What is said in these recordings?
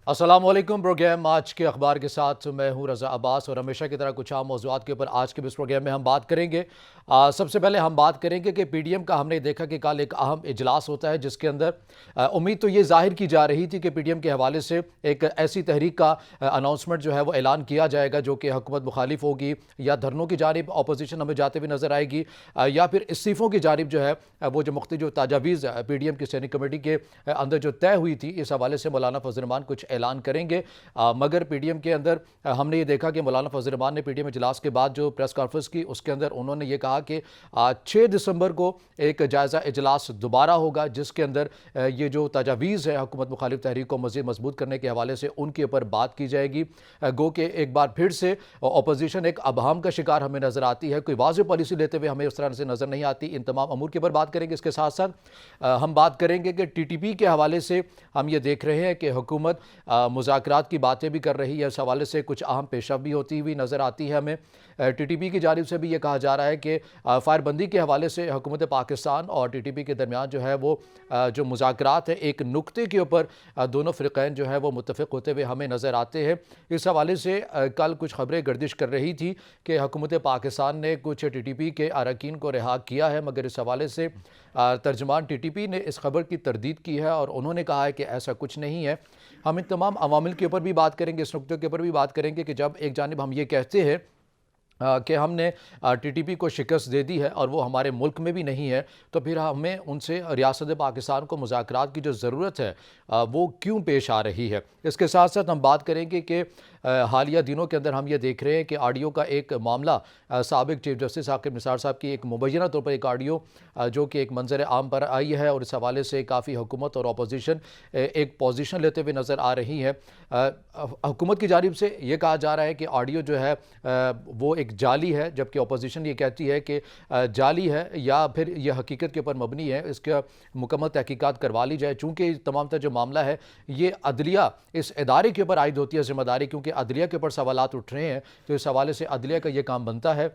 अस्सलाम वालेकुम। प्रोग्राम आज के अखबार के साथ मैं हूं रज़ा अब्बास और हमेशा की तरह कुछ आम मौज़ूआत के ऊपर आज के इस प्रोग्राम में हम बात करेंगे। सबसे पहले हम बात करेंगे कि पीडीएम का हमने देखा कि कल एक अहम इजलास होता है जिसके अंदर उम्मीद तो ये जाहिर की जा रही थी कि पीडीएम के हवाले से एक ऐसी तहरीक का अनाउंसमेंट जो है वो ऐलान किया जाएगा जो कि हुकूमत मुखालिफ होगी या धरनों की जानिब अपोजिशन हमें जाते हुए नजर आएगी, या फिर इस्तीफ़ों की जानिब जो है वो जो मुख्तलिफ जो तजावीज़ पीडीएम की स्टैंडिंग कमेटी के अंदर जो तय हुई थी, इस हवाले से मौलाना फजल रहमान कुछ ऐलान करेंगे। मगर पीडीएम के अंदर हमने ये देखा कि मौलाना फजल रहमान ने पीडीएम इजलास के बाद जो प्रेस कॉन्फ्रेंस की उसके अंदर उन्होंने ये कहा कि 6 दिसंबर को एक जायज़ा इजलास दोबारा होगा जिसके अंदर ये जो तजावीज़ है हुकूमत मुखालिफ तहरीक को मज़ीद मजबूत करने के हवाले से उनके ऊपर बात की जाएगी। गो के एक बार फिर से अपोजिशन एक अभाम का शिकार हमें नजर आती है, कोई वाज़ेह पॉलिसी लेते हुए हमें उस तरह से नजर नहीं आती। इन तमाम अमूर के ऊपर बात करेंगे। इसके साथ साथ हम बात करेंगे कि टीटीपी के हवाले से हम ये देख रहे हैं कि हुकूमत मुज़ाकरात की बातें भी कर रही है, इस हवाले से कुछ अहम पेशरफ भी होती हुई नज़र आती है हमें। टीटीपी की जानिब से भी ये कहा जा रहा है कि फायरबंदी के हवाले से हुकूमत पाकिस्तान और टीटीपी के दरमियान जो है वो जो मुज़ाकरात है एक नुक्ते के ऊपर दोनों फ़िरक़ैन जो है वो मुत्तफ़िक़ होते हुए हमें नज़र आते हैं। इस हवाले से कल कुछ खबरें गर्दिश कर रही थी कि हुकूमत पाकिस्तान ने कुछ टीटीपी के अरकान को रिहा किया है, मगर इस हवाले से तर्जमान टीटीपी ने इस खबर की तरदीद की है और उन्होंने कहा है कि ऐसा कुछ नहीं है। हम इन तमाम अवामिल के ऊपर भी बात करेंगे, इस नुक्ते के ऊपर भी बात करेंगे कि जब एक जानिब हम ये कहते हैं कि हमने टीटीपी को शिकस्त दे दी है और वो हमारे मुल्क में भी नहीं है, तो फिर हमें उनसे रियासत पाकिस्तान को मुज़ाकरात की जो ज़रूरत है वो क्यों पेश आ रही है। इसके साथ साथ हम बात करेंगे कि हालिया दिनों के अंदर हम ये देख रहे हैं कि ऑडियो का एक मामला साबिक चीफ जस्टिस आकिब निसार साहब की एक मुबैना तौर पर एक ऑडियो जो कि एक मंजर आम पर आई है और इस हवाले से काफ़ी हुकूमत और अपोजिशन एक पोजीशन लेते हुए नज़र आ रही है। हुकूमत की जानिब से ये कहा जा रहा है कि ऑडियो जो है वो एक जाली है, जबकि अपोजिशन ये कहती है कि जाली है या फिर यह हकीकत के ऊपर मबनी है, इसका मुकम्मल तहकीकात करवा ली जाए। चूँकि तमाम तर जो मामला है ये अदलिया इस इदारे के ऊपर आयद होती है ज़िम्मेदारी, क्योंकि अदलिया के ऊपर सवालात उठ रहे हैं, तो इस हवाले से अदलिया का ये काम बनता है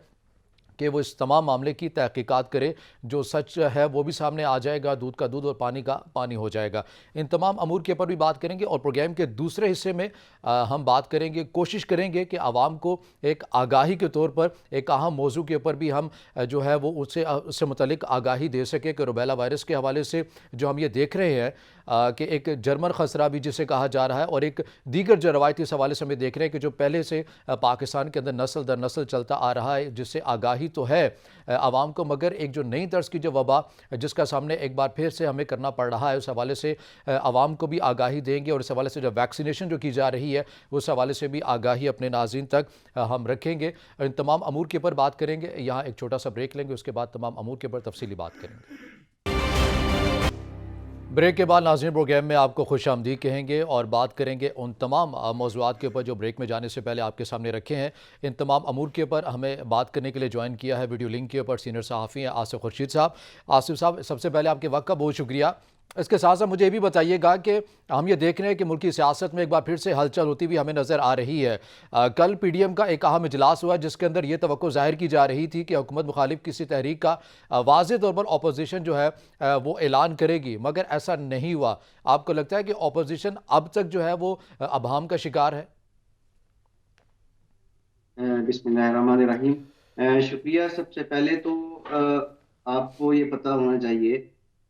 कि वो इस तमाम मामले की तहकीकात करे, जो सच है वो भी सामने आ जाएगा, दूध का दूध और पानी का पानी हो जाएगा। इन तमाम अमूर के ऊपर भी बात करेंगे और प्रोग्राम के दूसरे हिस्से में हम बात करेंगे, कोशिश करेंगे कि आवाम को एक आगाही के तौर पर एक अहम मौजू के ऊपर भी हम जो है वो उससे मुतलिक आगाही दे सके कि रुबैला वायरस के हवाले से जो हम ये देख रहे हैं कि एक जर्मन खसरा भी जिसे कहा जा रहा है और एक दीगर जो रवायती इस हवाले से हम देख रहे हैं कि जो पहले से पाकिस्तान के अंदर नस्ल दर नस्ल चलता आ रहा है, जिससे आगाही तो है आवाम को, मगर एक जो नई तर्ज की जो वबा जिसका सामने एक बार फिर से हमें करना पड़ रहा है, उस हवाले से आवाम को भी आगाही देंगे और इस हवाले से जो वैक्सीनेशन जो की जा रही है उस हवाले से भी आगाही अपने नाज़रीन तक हम रखेंगे। इन तमाम अमूर के ऊपर बात करेंगे। यहाँ एक छोटा सा ब्रेक लेंगे, उसके बाद तमाम अमूर के ऊपर तफसीली बात करेंगे। ब्रेक के बाद नाज़रीन प्रोग्राम में आपको खुश आमदीद कहेंगे और बात करेंगे उन तमाम मौज़ूआत के ऊपर जो ब्रेक में जाने से पहले आपके सामने रखे हैं। इन तमाम अमूर के ऊपर हमें बात करने के लिए ज्वाइन किया है वीडियो लिंक के ऊपर सीनियर सहाफ़ी हैं आसिफ खुर्शीद साहब। आसिफ साहब, सबसे पहले आपके वक्त का बहुत शुक्रिया। इसके साथ साथ मुझे ये भी बताइएगा कि हम ये देख रहे हैं कि मुल्की सियासत में एक बार फिर से हलचल होती हुई हमें नज़र आ रही है। कल पीडीएम का एक अहम इजलास हुआ जिसके अंदर ये तवक्को ज़ाहिर की जा रही थी कि हुकूमत मुखालिफ किसी तहरीक का वाज़ेह तौर पर अपोजिशन जो है वो ऐलान करेगी, मगर ऐसा नहीं हुआ। आपको लगता है कि अपोजिशन अब तक जो है वो अभाम का शिकार है? बिस्मिल्लाहिर्रहमानिर्रहीम। शुक्रिया। सबसे पहले तो आपको ये पता होना चाहिए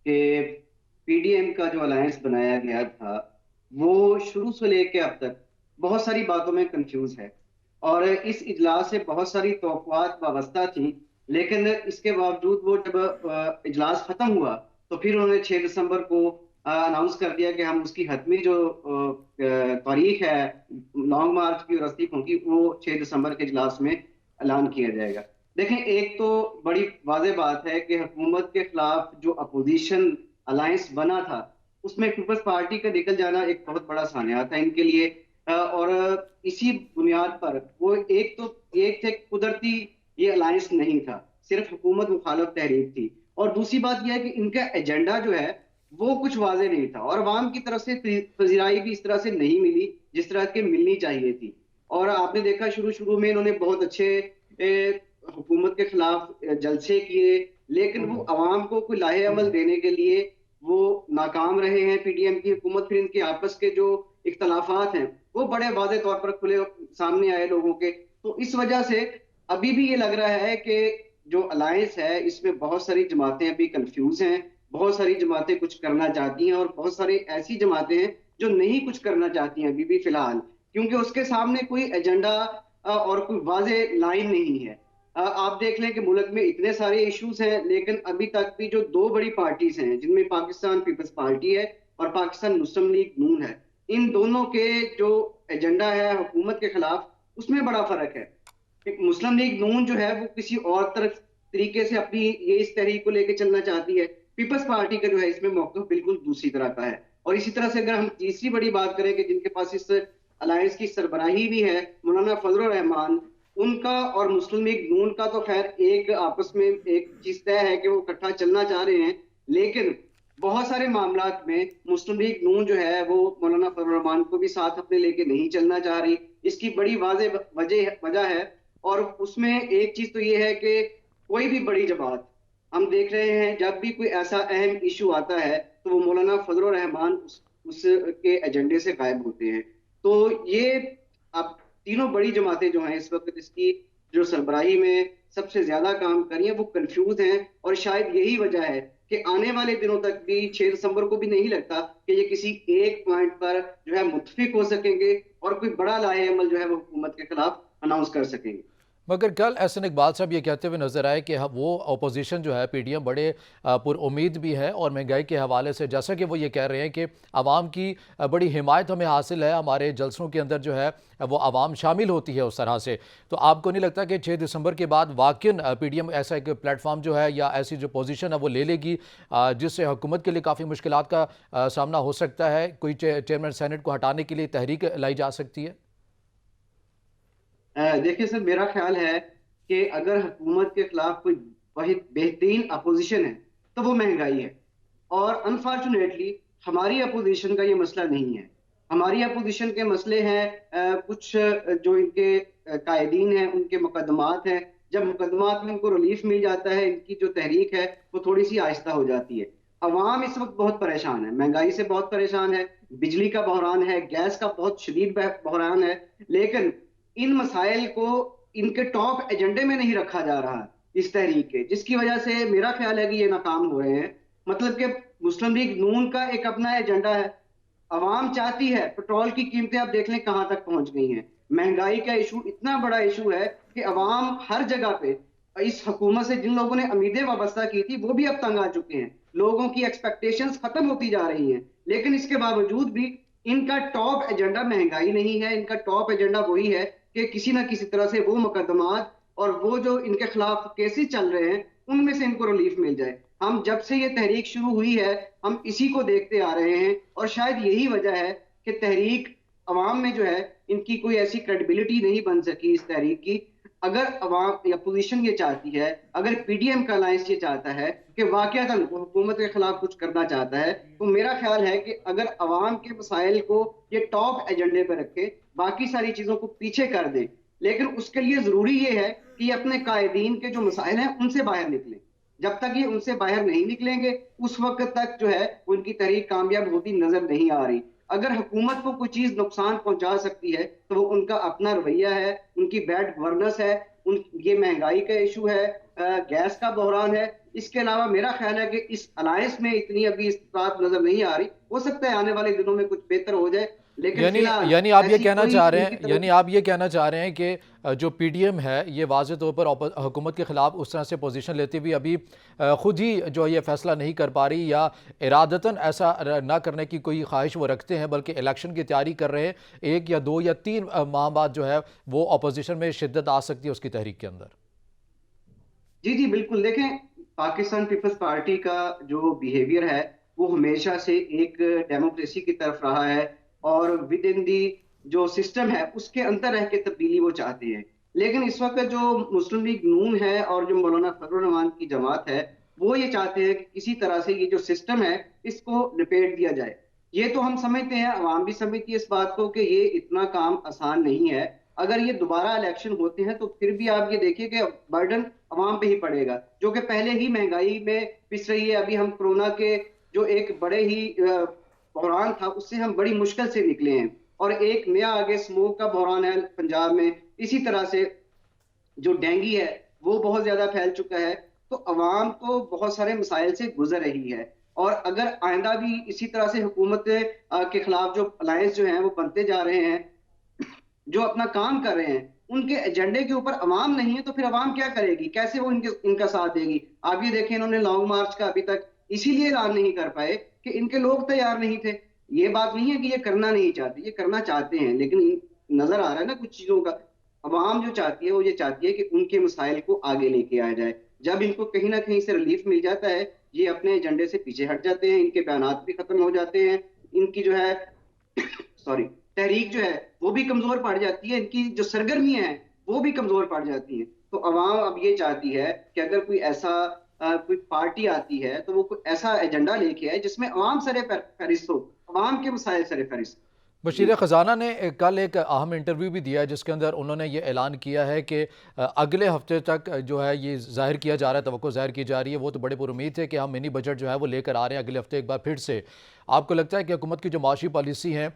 कि पीडीएम का जो अलायंस बनाया गया था वो शुरू से लेके अब तक बहुत सारी बातों में कंफ्यूज है और इस इजलास से बहुत सारी तवक्कुआत वाबस्ता थी, लेकिन इसके बावजूद वो जब इजलास खत्म हुआ तो फिर उन्होंने 6 दिसंबर को अनाउंस कर दिया कि हम उसकी हतमी जो तारीख है लॉन्ग मार्च की और इस्तीफों की वो 6 दिसंबर के इजलास में ऐलान किया जाएगा। देखें, एक तो बड़ी वाज़ेह बात है कि हुकूमत के खिलाफ जो अपोजिशन अलायंस बना था उसमें पीपल्स पार्टी का निकल जाना एक बहुत बड़ा सान्या था इनके लिए। और इसी बुनियाद पर वो एक थे कुदरती ये अलायंस नहीं था, सिर्फ हुकूमत मुखालफ तहरीक थी। और दूसरी बात यह है कि इनका एजेंडा जो है वो कुछ वाजे नहीं था और अवाम की तरफ से पजीराई भी इस तरह से नहीं मिली जिस तरह की मिलनी चाहिए थी। और आपने देखा शुरू शुरू में इन्होंने बहुत अच्छे हुकूमत के खिलाफ जलसे किए, लेकिन वो अवाम को कोई लाहे अमल देने के लिए वो नाकाम रहे हैं पीडीएम की हुकूमत। फिर इनके आपस के जो इख्तलाफात हैं वो बड़े वाज़े तौर पर खुले सामने आए लोगों के। तो इस वजह से अभी भी ये लग रहा है कि जो अलायंस है इसमें बहुत सारी जमातें अभी कंफ्यूज हैं, बहुत सारी जमातें कुछ करना चाहती हैं और बहुत सारी ऐसी जमातें हैं जो नहीं कुछ करना चाहती हैं अभी भी फिलहाल, क्योंकि उसके सामने कोई एजेंडा और कोई वाज़े लाइन नहीं है। आप देख लें कि मुल्क में इतने सारे इश्यूज हैं, लेकिन अभी तक भी जो दो बड़ी पार्टीज हैं जिनमें पाकिस्तान पीपल्स पार्टी है और पाकिस्तान मुस्लिम लीग नून है, इन दोनों के जो एजेंडा है हुकूमत के खिलाफ उसमें बड़ा फर्क है। मुस्लिम लीग नून जो है वो किसी और तरफ तरीके से अपनी ये इस तहरीक को लेकर चलना चाहती है। पीपल्स पार्टी का जो है इसमें मौक़िफ़ बिल्कुल दूसरी तरह का है। और इसी तरह से अगर हम तीसरी बड़ी बात करें कि जिनके पास इस अलायंस की सरबराही भी है, मौलाना फजलुर रहमान, उनका और मुस्लिम लीग नून का तो खैर एक आपस में एक चीज तय है कि वो इकट्ठा चलना चाह रहे हैं, लेकिन बहुत सारे मामलात में मुस्लिम लीग नून जो है वो मौलाना फजलुर रहमान को भी साथ अपने लेके नहीं चलना चाह रही। इसकी बड़ी वाज़े वजह है। और उसमें एक चीज तो ये है कि कोई भी बड़ी जमात हम देख रहे हैं जब भी कोई ऐसा अहम इशू आता है तो वो मौलाना फजलुर रहमान उसके एजेंडे से गायब होते हैं। तो ये अब तीनों बड़ी जमातें जो हैं इस वक्त इसकी जो सरबराही में सबसे ज्यादा काम कर रही हैं वो कंफ्यूज हैं, और शायद यही वजह है कि आने वाले दिनों तक भी 6 दिसंबर को भी नहीं लगता कि ये किसी एक पॉइंट पर जो है मुत्तफिक हो सकेंगे और कोई बड़ा लाहे अमल जो है वो हुकूमत के खिलाफ अनाउंस कर सकेंगे। मगर कल एहसन इकबाल साहब ये कहते हुए नजर आए कि वो अपोजिशन जो है पीडीएम बड़े पुरुम्मीद भी है और महंगाई के हवाले से, जैसा कि वो ये कह रहे हैं कि आवाम की बड़ी हिमायत हमें हासिल है, हमारे जलसों के अंदर जो है वो आवाम शामिल होती है उस तरह से। तो आपको नहीं लगता कि 6 दिसंबर के बाद वाकई पीडीएम ऐसा एक प्लेटफॉर्म जो है या ऐसी जो पोजीशन है वो ले लेगी जिससे हुकूमत के लिए काफ़ी मुश्किलात का सामना हो सकता है, कोई चेयरमैन सेनेट को हटाने के लिए तहरीक लाई जा सकती है? देखिए सर, मेरा ख्याल है कि अगर हुकूमत के खिलाफ कोई वाहिद बेहतरीन अपोजिशन है तो वो महंगाई है। और अनफॉर्चुनेटली हमारी अपोजिशन का ये मसला नहीं है। हमारी अपोजिशन के मसले हैं कुछ जो इनके कायदीन हैं उनके मुकदमात हैं। जब मुकदमात में इनको रिलीफ मिल जाता है इनकी जो तहरीक है वो थोड़ी सी आहिस्ता हो जाती है। अवाम इस वक्त बहुत परेशान है, महंगाई से बहुत परेशान है, बिजली का बहरान है, गैस का बहुत शदीद बहरान है, लेकिन इन मसाइल को इनके टॉप एजेंडे में नहीं रखा जा रहा इस तहरीक के, जिसकी वजह से मेरा ख्याल है कि ये नाकाम हो रहे हैं। मतलब कि मुस्लिम लीग नून का एक अपना एजेंडा है, अवाम चाहती है, पेट्रोल की कीमतें आप देख लें कहां तक पहुंच गई हैं, महंगाई का इशू इतना बड़ा इशू है कि अवाम हर जगह पे इस हुकूमत से जिन लोगों ने उम्मीदें वाबस्ता की थी वो भी अब तंग आ चुके हैं, लोगों की एक्सपेक्टेशंस खत्म होती जा रही हैं। लेकिन इसके बावजूद भी इनका टॉप एजेंडा महंगाई नहीं है, इनका टॉप एजेंडा वही है कि किसी ना किसी तरह से वो मुकदमात और वो जो इनके खिलाफ केसेस चल रहे हैं उनमें से इनको रिलीफ मिल जाए। हम जब से ये तहरीक शुरू हुई है हम इसी को देखते आ रहे हैं, और शायद यही वजह है कि तहरीक अवाम में जो है इनकी कोई ऐसी क्रेडिबिलिटी नहीं बन सकी इस तहरीक की। अगर अवाम या पोजीशन ये चाहती है, अगर पीडीएम का अलायंस ये चाहता है कि वाकयातन वो हुकूमत के खिलाफ कुछ करना चाहता है, तो मेरा ख्याल है कि अगर अवाम के मसाइल को ये टॉप एजेंडे पर रखे, बाकी सारी चीजों को पीछे कर दे, लेकिन उसके लिए जरूरी ये है कि ये अपने कायदीन के जो मसाइल हैं उनसे बाहर निकले। जब तक ये उनसे बाहर नहीं निकलेंगे उस वक्त तक जो है उनकी तहरीक कामयाब होती नजर नहीं आ रही। अगर हुकूमत को कोई चीज नुकसान पहुंचा सकती है तो वो उनका अपना रवैया है, उनकी बैड गवर्नेंस है, उन ये महंगाई का इशू है, गैस का बहरान है। इसके अलावा मेरा ख्याल है कि इस अलायंस में इतनी अभी इस्तेमाल नजर नहीं आ रही, हो सकता है आने वाले दिनों में कुछ बेहतर हो जाए, लेकिन यानी फिलहाल यानी आप ये ऐसी कहना कोई चाह रहे इनकी हैं तरफ। यानी आप ये कहना चाह रहे हैं कि जो पीडीएम है ये वाज़े तौर पर हुकूमत के ख़िलाफ़ उस तरह से पोजीशन लेती हुई अभी ख़ुद ही जो ये फैसला नहीं कर पा रही या इरादतन ऐसा ना करने की कोई ख्वाहिश वो रखते हैं, बल्कि इलेक्शन की तैयारी कर रहे हैं, 1 या 2 या 3 माह बाद जो है वो अपोजिशन में शिद्दत आ सकती है उसकी तहरीक के अंदर। जी जी बिल्कुल, देखें पाकिस्तान पीपल्स पार्टी का जो बिहेवियर है वो हमेशा से एक डेमोक्रेसी की तरफ रहा है, और विद इन दी जो सिस्टम है उसके अंदर रह के तब्दीली वो चाहते हैं। लेकिन इस वक्त जो मुस्लिम लीग नून है और जो मौलाना फजलुर रहमान की जमात है वो ये चाहते हैं कि किसी तरह से ये जो सिस्टम है इसको निपेट दिया जाए। ये तो हम समझते हैं, अवाम भी समझती है इस बात को कि ये इतना काम आसान नहीं है। अगर ये दोबारा इलेक्शन होते हैं तो फिर भी आप ये देखिए कि बर्डन अवाम पे ही पड़ेगा, जो कि पहले ही महंगाई में पिस रही है। अभी हम कोरोना के जो एक बड़े ही बहरान था उससे हम बड़ी मुश्किल से निकले हैं, और एक नया आगे स्मोक का बहरान है पंजाब में। इसी तरह से जो डेंगी है वो बहुत ज्यादा फैल चुका है। तो अवाम तो बहुत सारे मसाइल से गुजर रही है, और अगर आइंदा भी इसी तरह से हुकूमत के खिलाफ जो अलायंस जो हैं वो बनते जा रहे हैं, जो अपना काम कर रहे हैं, उनके एजेंडे के ऊपर अवाम नहीं है, तो फिर अवाम क्या करेगी, कैसे वो इनका साथ देगी। आप ये देखें, इन्होंने लॉन्ग मार्च का अभी तक इसीलिए ऐलान नहीं कर पाए कि इनके लोग तैयार नहीं थे। ये बात नहीं है कि ये करना नहीं चाहते, ये करना चाहते हैं, लेकिन नजर आ रहा है ना कुछ चीजों का। अवाम जो चाहती है वो ये चाहती है कि उनके मसाइल को आगे लेके आया जाए। जब इनको कहीं ना कहीं से रिलीफ मिल जाता है, ये अपने एजेंडे से पीछे हट जाते हैं, इनके बयानात भी खत्म हो जाते हैं, इनकी जो है सॉरी तहरीक जो है वो भी कमजोर पड़ जाती है, इनकी जो सरगर्मियां हैं वो भी कमजोर पड़ जाती हैं। तो अवाम अब ये चाहती है कि अगर कोई ऐसा कोई पार्टी आती है तो वो कोई ऐसा एजेंडा लेके आए जिसमें अवाम सरे फहरिस्त हो, अवाम के मसाइल सरे फहरिस्त। जी। बशीर ख़जाना ने कल एक अहम इंटरव्यू भी दिया है जिसके अंदर उन्होंने ये ऐलान किया है कि अगले हफ्ते तक जो है ये ज़ाहिर किया जा रहा है, तवक्को ज़ाहिर की जा रही है, वो तो बड़े पुरुमीद थे कि हम मिनी बजट जो है वो लेकर आ रहे हैं अगले हफ्ते एक बार फिर से। आपको लगता है कि हुकूमत की जो माशी पॉलिसी है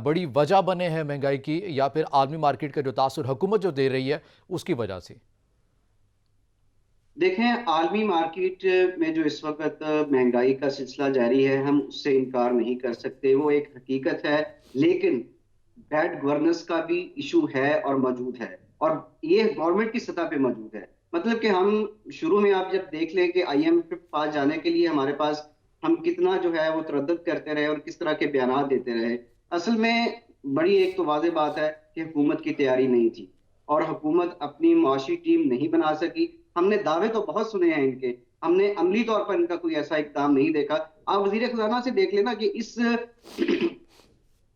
बड़ी वजह बने हैं महंगाई की, या फिर आलमी मार्केट का जो तासुर हुकूमत जो दे रही है उसकी वजह से? देखें, आलमी मार्केट में जो इस वक्त महंगाई का सिलसिला जारी है, हम उससे इनकार नहीं कर सकते, वो एक हकीकत है। लेकिन बैड गवर्नेंस का भी इशू है और मौजूद है, और ये गवर्नमेंट की सतह पे मौजूद है। मतलब कि हम शुरू में आप जब देख लें कि IMF के पास जाने के लिए हमारे पास हम कितना जो है वो तरद्दुद करते रहे और किस तरह के बयान देते रहे। असल में बड़ी एक तो वाज़ेह बात है कि हुकूमत की तैयारी नहीं थी, और हुकूमत अपनी मुआशी टीम नहीं बना सकी। हमने दावे तो बहुत सुने हैं इनके, हमने अमली तौर पर इनका कोई ऐसा इकदाम नहीं देखा। आप वजीर खजाना से देख लेना कि इस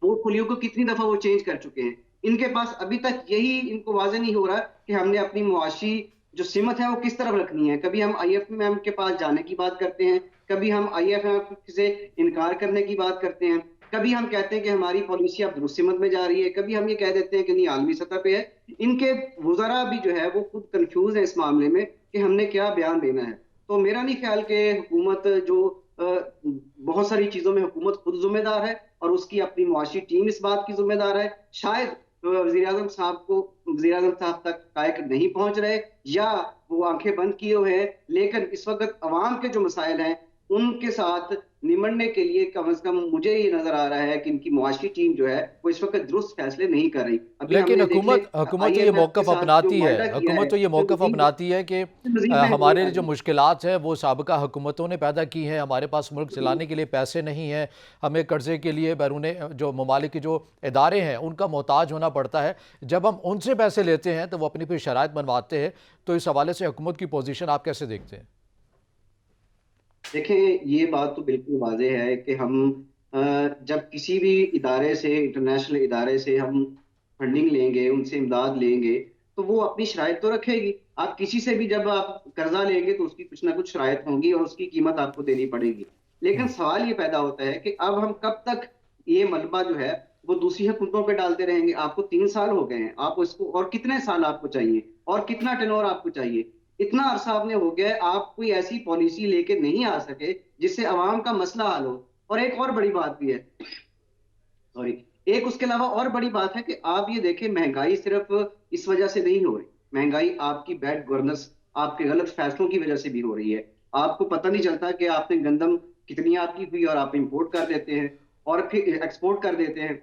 पोर्टफोलियो को कितनी दफा वो चेंज कर चुके हैं। इनके पास अभी तक यही इनको वाजे नहीं हो रहा कि हमने अपनी मुआशी जो सिमत है वो किस तरफ रखनी है। कभी हम IMF के पास जाने की बात करते हैं, कभी हम IMF से इनकार करने की बात करते हैं, कभी हम कहते हैं कि हमारी पॉलिसी अब दुरुस्त सिमत में जा रही है, कभी हम ये कह देते हैं कि नहीं आलमी सतह पे है। इनके वुज़रा भी जो है वो खुद कंफ्यूज है इस मामले में कि हमने क्या बयान देना है। तो मेरा नहीं ख्याल कि हुकूमत जो बहुत सारी चीजों में हुकूमत खुद जिम्मेदार है, और उसकी अपनी मुआशी टीम इस बात की जिम्मेदार है। शायद वजीर आजम साहब तक कायक नहीं पहुंच रहे, या वो आंखें बंद किए हुए हैं। लेकिन इस वक्त अवाम के जो मसाइल हैं उनके साथ निमटने के लिए कम से कम मुझे ये नजर आ रहा है कि इनकी मुआशी टीम जो है वो इस वक्त दुरुस्त फैसले नहीं कर रही। अभी लेकिन हमने देख ले हुकूमत हुकूमत तो ये IMF के मौक़िफ़ साथ जो अपनाती है, माहिदा किया है हुकूमत तो ये उसमें मौक़िफ़ अपनाती है कि मजीद महंगाई हमारे आ जो गई। मुश्किलात हैं वो साबिक़ा हुकूमतों ने पैदा की हैं, हमारे पास मुल्क चलाने के लिए पैसे नहीं हैं, हमें कर्ज़े के लिए बैरूने जो ममालिक के जो इदारे हैं उनका मोहताज होना पड़ता है। जब हम उनसे पैसे लेते हैं तो वो अपनी फिर शराइत बनवाते हैं। तो इस हवाले से हुकूमत की पोजीशन आप कैसे देखते हैं? देखें, ये बात तो बिल्कुल वाज़ेह है कि हम जब किसी भी इदारे से, इंटरनेशनल इदारे से हम फंडिंग लेंगे, उनसे इमदाद लेंगे, तो वो अपनी शराइत तो रखेगी। आप किसी से भी जब आप कर्जा लेंगे तो उसकी कुछ ना कुछ शराइत होंगी और उसकी कीमत आपको देनी पड़ेगी। लेकिन सवाल ये पैदा होता है कि अब हम कब तक ये मलबा जो है वो दूसरी हुकूमतों पे डालते रहेंगे। आपको 3 साल हो गए हैं, आप उसको और कितने साल आपको चाहिए, और कितना टेन्योर आपको चाहिए। इतना अरसा आपने हो गया है, आप कोई ऐसी पॉलिसी लेके नहीं आ सके जिससे अवाम का मसला हल हो। और एक और बड़ी बात भी है, सॉरी, एक उसके अलावा और बड़ी बात है कि आप ये देखें, महंगाई सिर्फ इस वजह से नहीं हो रही। महंगाई आपकी बैड गवर्नेंस, आपके गलत फैसलों की वजह से भी हो रही है। आपको पता नहीं चलता कि आपने गंदम कितनी आपकी हुई और आप इंपोर्ट कर देते हैं, और फिर एक्सपोर्ट कर देते हैं,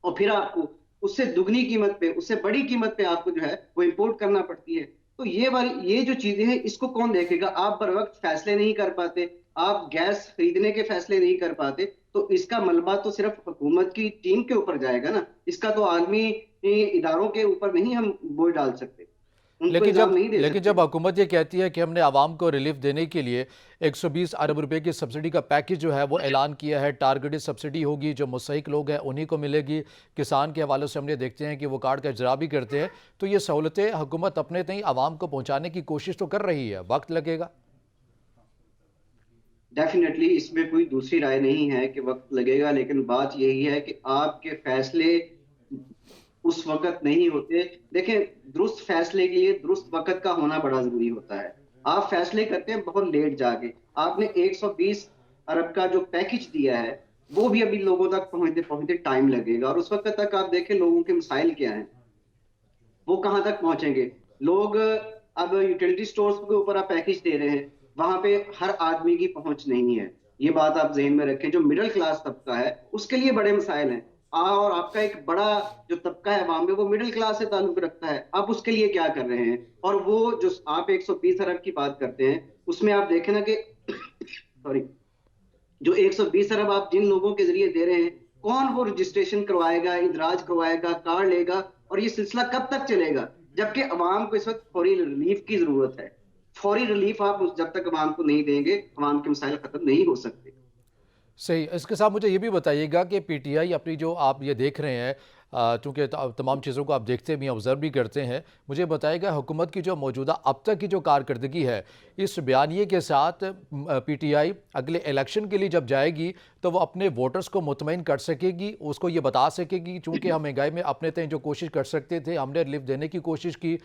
और फिर आपको उससे दुगनी कीमत पे, उससे बड़ी कीमत पे आपको जो है वो इंपोर्ट करना पड़ती है। तो ये जो चीजें हैं इसको कौन देखेगा। आप बर वक्त फैसले नहीं कर पाते, आप गैस खरीदने के फैसले नहीं कर पाते, तो इसका मलबा तो सिर्फ हुकूमत की टीम के ऊपर जाएगा ना। इसका तो आलमी इदारों के ऊपर नहीं हम बोझ डाल सकते, उनको इल्जाम नहीं दे लेकिन सकते। जब हुकूमत ये कहती है कि हमने आवाम को रिलीफ देने के लिए 120 अरब रुपए की सब्सिडी का पैकेज जो है वो ऐलान किया है, टारगेटेड सब्सिडी होगी, जो मुस्तहिक लोग हैं उन्हीं को मिलेगी। किसान के हवाले से हमने देखते हैं कि वो कार्ड का इजरा भी करते हैं। तो ये सहूलतें हुकूमत अपने तई आवाम को पहुँचाने की कोशिश तो कर रही है, वक्त लगेगा। डेफिनेटली इसमें कोई दूसरी राय नहीं है कि वक्त लगेगा, लेकिन बात यही है कि आपके फैसले उस वक्त नहीं होते। देखें, दुरुस्त फैसले के लिए दुरुस्त वक्त का होना बड़ा जरूरी होता है। आप फैसले करते हैं बहुत लेट जाके। आपने 120 अरब का जो पैकेज दिया है वो भी अभी लोगों तक पहुंचते पहुंचते टाइम लगेगा। और उस वक्त तक आप देखें लोगों के मसाइल क्या हैं, वो कहाँ तक पहुंचेंगे। लोग अब यूटिलिटी स्टोर्स के ऊपर आप पैकेज दे रहे हैं, वहां पे हर आदमी की पहुंच नहीं है। ये बात आप जहन में रखें। जो मिडिल क्लास तबका है उसके लिए बड़े मसाइल हैं। और आपका एक बड़ा जो तबका है अवाम में, वो मिडिल क्लास से ताल्लुक रखता है, आप उसके लिए क्या कर रहे हैं। और वो जो आप 120 अरब की बात करते हैं, उसमें आप देखें ना कि सॉरी, जो 120 अरब आप जिन लोगों के जरिए दे रहे हैं, कौन वो रजिस्ट्रेशन करवाएगा, इंदराज करवाएगा, कार्ड लेगा, और ये सिलसिला कब तक चलेगा। जबकि अवाम को इस वक्त फौरी रिलीफ की जरूरत है। फौरी रिलीफ आप जब तक अवाम को नहीं देंगे, अवाम के मसाइल खत्म नहीं हो सकते। सही। इसके साथ मुझे ये भी बताइएगा कि पीटीआई अपनी जो आप ये देख रहे हैं, चूँकि तमाम चीज़ों को आप देखते भी हैं, ऑब्ज़र्व भी करते हैं, मुझे बताइएगा हुकूमत की जो मौजूदा अब तक की जो कारकर्दगी है, इस बयानिए के साथ पीटीआई अगले इलेक्शन के लिए जब जाएगी तो वो अपने वोटर्स को मुतमईन कर सकेगी, उसको ये बता सकेगी चूँकि हम महंगाई में अपने तय जो कोशिश कर सकते थे, हमने रिलीफ देने की कोशिश की,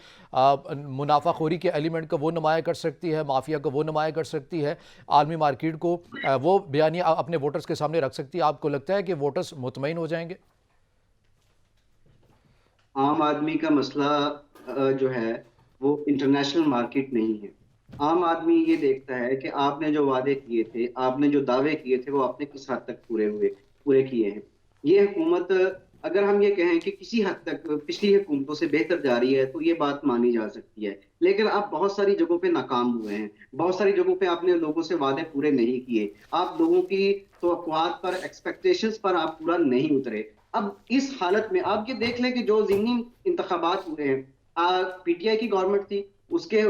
मुनाफाखोरी के एलिमेंट को वो नुमाया कर सकती है, माफिया को वो नुमाया कर सकती है, आलमी मार्केट को वो बयानिया अपने वोटर्स के सामने रख सकती है। आपको लगता है कि वोटर्स मुतमईन हो जाएंगे? आम आदमी का मसला जो है वो इंटरनेशनल मार्केट नहीं है। आम आदमी ये देखता है कि आपने जो वादे किए थे, आपने जो दावे किए थे, वो आपने किस हद तक पूरे किए हैं। ये हुकूमत, अगर हम ये कहें कि किसी हद तक पिछली हुकूमतों से बेहतर जा रही है, तो ये बात मानी जा सकती है। लेकिन आप बहुत सारी जगहों पे नाकाम हुए हैं, बहुत सारी जगहों पे आपने लोगों से वादे पूरे नहीं किए, आप लोगों की तवक्कुआत पर, एक्सपेक्टेशंस पर आप पूरा नहीं उतरे। अब इस हालत में आप ये देख लें कि जो ज़िमनी इंतखाबात हुए हैं, पीटीआई की गवर्नमेंट थी, उसके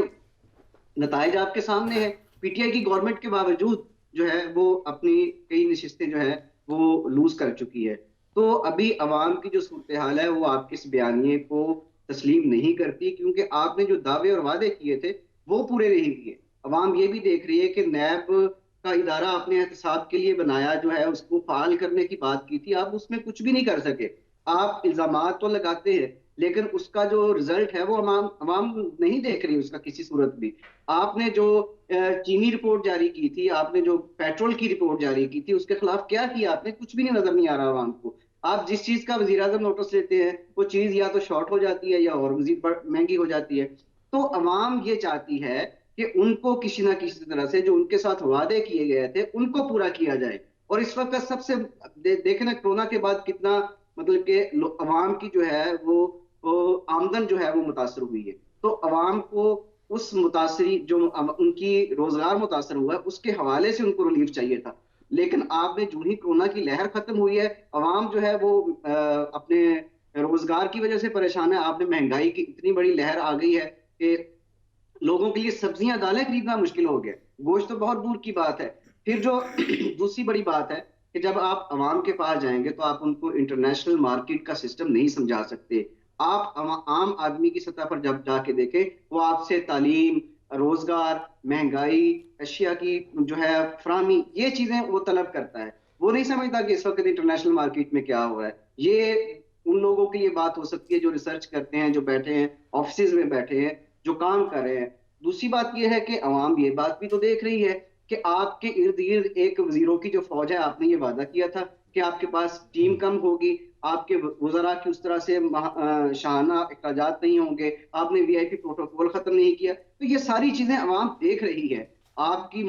नताइज आपके सामने है। पीटीआई की गवर्नमेंट के बावजूद जो है वो अपनी कई नशिस्तें जो है वो लूज कर चुकी है। तो अभी अवाम की जो सूरत हाल है वो आपके इस बयानिए को तस्लीम नहीं करती, क्योंकि आपने जो दावे और वादे किए थे वो पूरे नहीं किए। अवाम ये भी देख रही है कि नैब का इदारा आपने एहतसाब के लिए बनाया, जो है उसको फाल करने की बात की थी, आप उसमें कुछ भी नहीं कर सके। आप इल्जामात तो लगाते हैं, लेकिन उसका जो रिजल्ट है वो अवाम अवाम नहीं देख रही उसका किसी सूरत भी। आपने जो चीनी रिपोर्ट जारी की थी, आपने जो पेट्रोल की रिपोर्ट जारी की थी, उसके खिलाफ क्या किया आपने? कुछ भी नहीं, नजर नहीं आ रहा आवाम को। आप जिस चीज का वजीर आजम नोटिस लेते हैं, वो चीज या तो शॉर्ट हो जाती है या और मजीद महंगी हो जाती है। तो अवाम ये चाहती है कि उनको किसी ना किसी तरह से जो उनके साथ वादे किए गए थे उनको पूरा किया जाए। और इस वक्त सबसे देखें ना, कोरोना के बाद कितना, मतलब कि अवाम की जो है वो आमदन जो है वो मुतासर हुई है। तो अवाम को उस मुतासरी जो उनकी रोजगार मुतासर हुआ है, उसके हवाले से उनको रिलीफ चाहिए था। लेकिन आपने जो ही कोरोना की लहर खत्म हुई है, अवाम जो है वो अपने रोजगार की वजह से परेशान है। आपने महंगाई की इतनी बड़ी लहर आ गई है कि लोगों के लिए सब्जियां दालें खरीदना मुश्किल हो गया, गोश्त तो बहुत दूर की बात है। फिर जो दूसरी बड़ी बात है कि जब आप अवाम के पास जाएंगे तो आप उनको इंटरनेशनल मार्केट का सिस्टम नहीं समझा सकते। आप आम आदमी की सतह पर जब जाके देखें, वो आपसे तालीम, रोजगार, महंगाई, अशिया की जो है फरामी, ये चीजें वो तलब करता है। वो नहीं समझता कि इस वक्त इंटरनेशनल मार्केट में क्या हुआ है। ये उन लोगों के लिए बात हो सकती है जो रिसर्च करते हैं, जो बैठे हैं ऑफिस में, बैठे हैं जो काम कर रहे हैं। दूसरी बात यह है कि अवाम ये बात भी तो देख रही है कि आपके इर्द गिर्द एक वजीरों की जो फौज है, आपने ये वादा किया था कि आपके पास टीम कम होगी, आपके वजरा की उस तरह से शाहाना अखराजात नहीं होंगे, आपने वीआईपी प्रोटोकॉल खत्म नहीं किया। तो ये सारी चीजें अवाम देख रही है। आपकी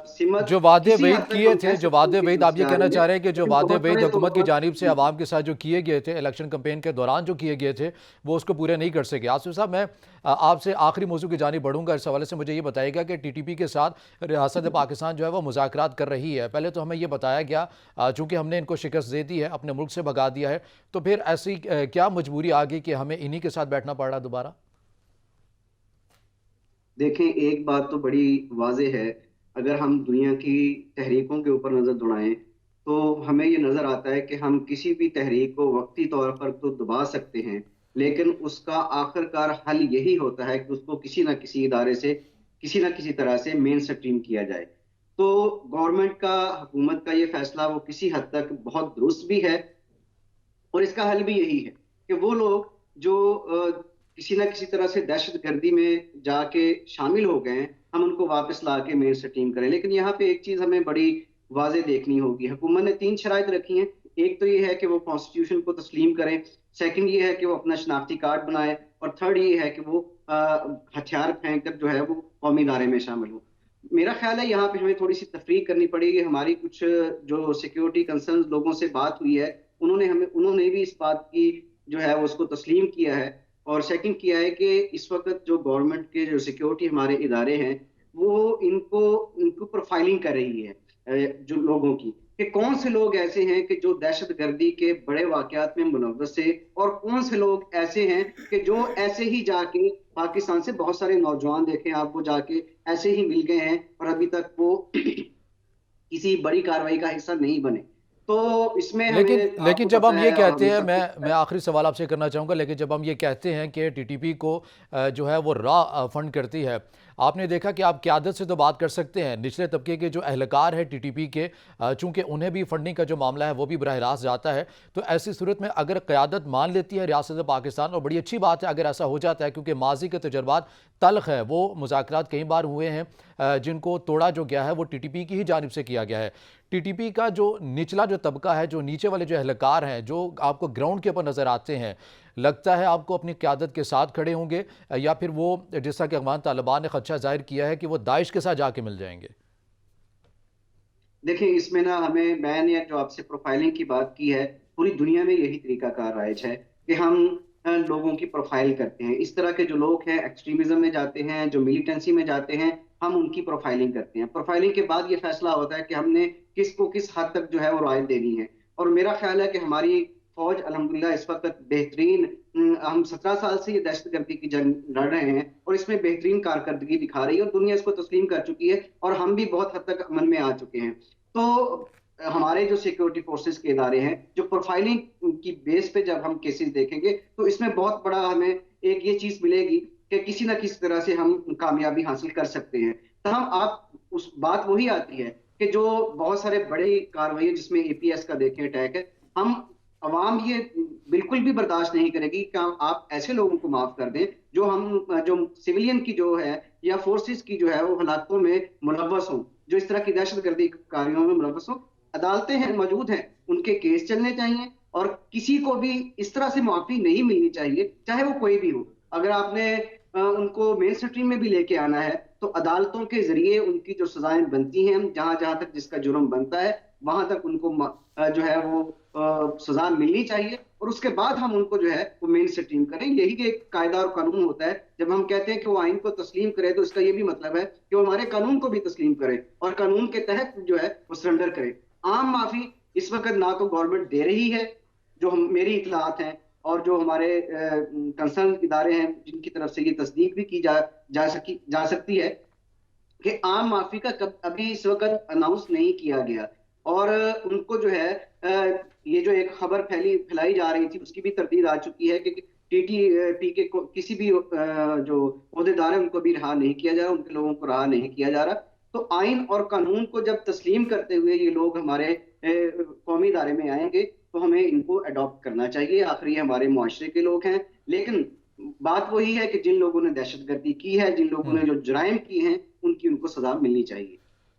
सिमत जो वादे किसी वईद हद तक किए हम कह थे, जो सकते हैं वादे कि वईद, आप दुरुस्त ये जा कहना रही है, चाह रहे हैं कि जो लेकिन वादे बहुत वईद बड़े हुकूमत की तवक्कुआत। जानिब से आवाम के साथ जो किए गए थे इलेक्शन कैंपेन के दौरान, जो किए गए थे, वो उसको पूरे नहीं कर सके। आसिफ साहब, मैं आपसे आखिरी मौजू की जानिब बढ़ूंगा। इस हवाले से मुझे ये बताइएगा कि टीटीपी के साथ रियासत पाकिस्तान जो है वो मुज़ाकरात कर रही है। पहले तो हमें ये बताया गया, चूँकि हमने इनको शिकस्त दे दी है, अपने मुल्क से भगा दिया है, तो फिर ऐसी क्या मजबूरी आ गई कि हमें इन्हीं के साथ बैठना पड़ रहा दोबारा? देखें, एक बात तो बड़ी वाज़ेह है। अगर हम दुनिया की तहरीकों के ऊपर नज़र दौड़ाएं, तो हमें ये नज़र आता है कि हम किसी भी तहरीक को वक्ती तौर पर तो दबा सकते हैं, लेकिन उसका आखिरकार हल यही होता है कि उसको किसी ना किसी इदारे से, किसी ना किसी तरह से मेन स्ट्रीम किया जाए। तो गवर्नमेंट का, हुकूमत का ये फैसला वो किसी हद तक बहुत दुरुस्त भी है, और इसका हल भी यही है कि वो लोग जो किसी ना किसी तरह से दहशतगर्दी में जाके शामिल हो गए हैं, हम उनको वापस ला के मेन स्ट्रीम करें। लेकिन यहाँ पे एक चीज हमें बड़ी वाज़ेह देखनी होगी। हुकूमत ने 3 शराइत रखी हैं। एक तो ये है कि वो कॉन्स्टिट्यूशन को तस्लीम करें, सेकंड ये है कि वो अपना शनाख्ती कार्ड बनाएँ और थर्ड ये है कि वो हथियार फेंक कर जो है वो कौमी इदारे में शामिल हों। मेरा ख़्याल है यहाँ पे हमें थोड़ी-सी तफ़रीक करनी पड़ेगी। हमारी कुछ जो सिक्योरिटी कंसर्न्स लोगों से बात हुई है, उन्होंने भी इस बात की जो है वो उसको तस्लीम किया है और सेकंड किया है कि इस वक़्त जो गवर्नमेंट के जो सिक्योरिटी हमारे इदारे हैं, वो इनको प्रोफाइलिंग कर रही है जो लोगों की, कि कौन से लोग ऐसे हैं कि जो दहशतगर्दी के बड़े वाक़यात में मुलव्वस है और कौन से लोग ऐसे हैं कि जो ऐसे ही जाके पाकिस्तान से बहुत सारे नौजवान देखे आप वो जाके ऐसे ही मिल गए हैं और अभी तक वो किसी बड़ी कार्रवाई का हिस्सा नहीं बने। तो इसमें लेकिन हमें लेकिन आपको जब पता हम ये है और कहते हैं, हमेशा से पता मैं है। आखिरी सवाल आपसे करना चाहूँगा, लेकिन जब हम ये कहते हैं कि टीटीपी को जो है वो फंड करती है, आपने देखा कि आप क़यादत से तो बात कर सकते हैं, निचले तबके के जो अहलकार हैं टीटीपी के, चूँकि उन्हें भी फंडिंग का जो मामला है वो भी बराह रास्त जाता है, तो ऐसी सूरत में अगर क़यादत मान लेती है रियासत पाकिस्तान, और बड़ी अच्छी बात है अगर ऐसा हो जाता है, क्योंकि माजी के तजर्बात तल्ख है, वो मुज़ाकरात कई बार हुए हैं जिनको तोड़ा जो गया है वो टीटीपी की ही जानिब से किया गया है। टीटीपी का जो निचला जो तबका है, जो नीचे वाले जो अहलकार हैं, जो आपको ग्राउंड के ऊपर नज़र आते हैं, लगता है आपको अपनी क़यादत के साथ खड़े होंगे, या फिर वो जिस तरह कि अफ़गान तालिबान ने खदशा ज़ाहिर किया है कि वो दाइश के साथ जाके मिल जाएंगे? देखिए, इसमें ना मैंने जो आपसे प्रोफाइलिंग की बात की है, पूरी दुनिया में यही तरीक़ाकार राइज है कि हम लोगों की प्रोफाइल करते हैं। इस तरह के जो लोग हैं एक्सट्रीमिज़्म में जाते हैं, जो मिलिटेंसी में जाते हैं, हम उनकी प्रोफाइलिंग करते हैं। प्रोफाइलिंग के बाद ये फ़ैसला होता है कि हमने किसको किस हद तक जो है वो राय देनी है। और मेरा ख़्याल है कि हमारी फ़ौज अल्हम्दुलिल्लाह इस वक़्त बेहतरीन, हम 17 साल से ये दहशतगर्दी की जंग लड़ रहे हैं और इसमें बेहतरीन कारकर्दगी दिखा रही है और दुनिया इसको तस्लीम कर चुकी है और हम भी बहुत हद तक अमल में आ चुके हैं। तो हमारे जो सिक्योरिटी फोर्सेस के इदारे हैं, जो प्रोफाइलिंग की बेस पे जब हम केसेस देखेंगे, तो इसमें बहुत बड़ा हमें एक ये चीज़ मिलेगी कि किसी न किसी तरह से हम कामयाबी हासिल कर सकते हैं। तहम आप उस बात वही आती है कि जो बहुत सारे बड़ी कार्रवाई जिसमें एपीएस का देखें अटैक है, हम अवाम ये बिल्कुल भी बर्दाश्त नहीं करेगी कि आप ऐसे लोगों को माफ़ कर दें, जो सिविलियन की जो है या फोर्सेस की जो है वो हलाकतों में मुलव्वस हों, जो इस तरह की दहशतगर्दी कार्यों में मुलव्वस हों। अदालतें हैं, मौजूद हैं, उनके केस चलने चाहिए और किसी को भी इस तरह से मुआफ़ी नहीं मिलनी चाहिए, चाहे वो कोई भी हो। अगर आपने उनको मेन स्ट्रीम में भी लेके आना है, तो अदालतों के ज़रिए उनकी जो सज़ाएँ बनती हैं, जहाँ-जहाँ तक जिसका जुर्म बनता है, वहाँ तक उनको जो है वो सज़ा मिलनी चाहिए और उसके बाद हम उनको जो है वो मेन स्ट्रीम करें। यही एक कायदा और कानून होता है। जब हम कहते हैं कि वो आइन को तस्लीम करे, तो इसका ये भी मतलब है कि वो हमारे कानून को भी तस्लीम करे और कानून के तहत जो है वो सरेंडर करे। आम माफ़ी इस वक़्त ना तो गवर्नमेंट दे रही है, जो हम मेरी इत्तलात हैं और जो हमारे कंसर्न इदारे हैं, जिनकी तरफ से ये तस्दीक भी की जा सकती है कि आम माफ़ी का अभी इस वक़्त अनाउंस नहीं किया गया और उनको जो है ये जो एक खबर फैलाई जा रही थी, उसकी भी तरदीद आ चुकी है कि टीटीपी के किसी भी जो ओहदेदार हैं, उनको भी रिहा नहीं किया जा रहा, उनके लोगों को रिहा नहीं किया जा रहा। तो आइन और कानून को जब तस्लीम करते हुए ये लोग हमारे कौमी इदारे में आएँगे, तो हमें इनको अडॉप्ट करना चाहिए। आखिर ये हमारे मुआशरे के लोग हैं, लेकिन बात वही है कि जिन लोगों ने दहशतगर्दी की है, जिन लोगों ने जो जुराइम किए हैं, उनको सज़ा मिलनी चाहिए।